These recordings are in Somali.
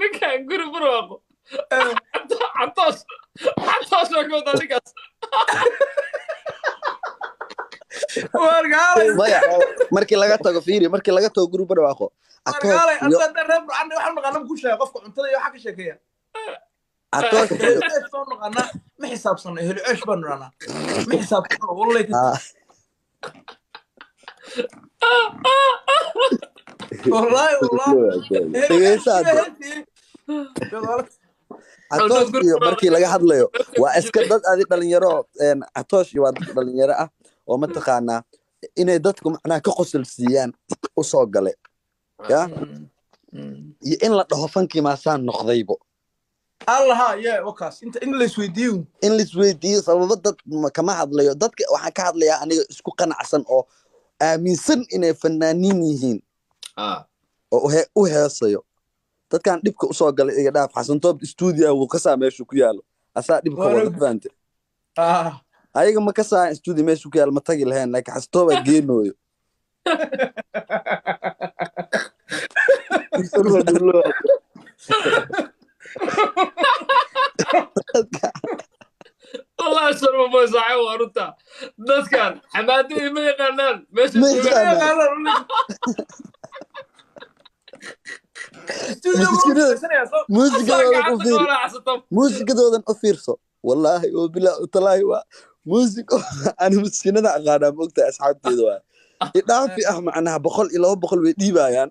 ninkan guri barwaaqo عطاش وكود anigaas wargaalay maya markii laga tago fiiri markii laga tago guri barwaaqo wargaalay anta reeb aan waxaan naqaan ku sheegay qofka cuntada iyo waxa ka sheekeeya atoosh soo naqana ma xisaabsan helo ceesh baan naqana ma xisaabsan wallahi atoosh iyo markii laga hadlayo waa iska dad adi dhalinyaro atoosh waa dad dhalinyaro ah oo mataqaanaa inay dadku macnaha ka qosol siiyaan u soo gale ya iyo in la dhaho fankii maasaan noqdaybo allaha wakaas inta English weydiiyo sababo dad kama hadlayo dadka waxaan ka hadlayaa aniga isku qanacsan oo aaminsan inay fanaaniin yihiin oo u heesayo dadkan dhibka u soo galay iga dhaaf xasan toob studio uu ka saameeyo ku yaalo asaa dhibka wada faante ayaga ma ka saa studio meesha ku yaalo ma tagi lahayn laakiin xasan toob geenooyo والله شرب ما صاحي ورطة دسكان حمادي ما يقنن مش muusikadoodan u fiirso wallaahi oo bilaa talaahi waa muusiko aan muskinada aqaanaa moogta asxaabteeda waa idhaafi ah macnaha 100 iyo 200 way dhiibayaan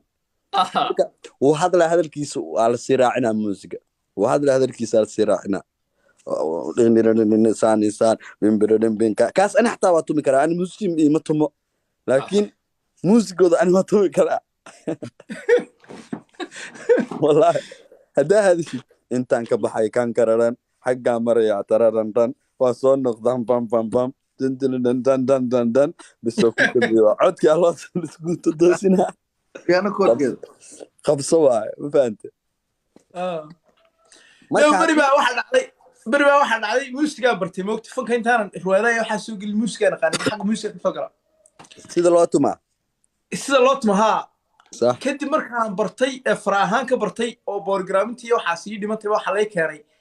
wuu hadlaa hadalkiisa waa la siraacinaa muusiga wuu hadlaa hadalkiisa la siraacinaa insaan min biradin binka kaas ana xataa waa tumi karaa ana muslim ma tumo laakiin muusigooda ana ma tumi karaa والله هذا شيء انت انك بحي كان كرران حقا مريا تررن رن وصون نقدام بام بام بام دن دن دن دن دن دن دن بسوق كبيرة عدك الله تقول تدوسنا انا كل كده خبصة واعي ما فهمت بري بقى واحد علي موسيقى برتي موقت فك انت انا الروايه waxa soo gal muusiga naqaan xaq muusiga fakra sida loo tuma ha kadib markaan bartay faraahaan ka bartay oo programintii waxa sii dhimatay waxa la keenay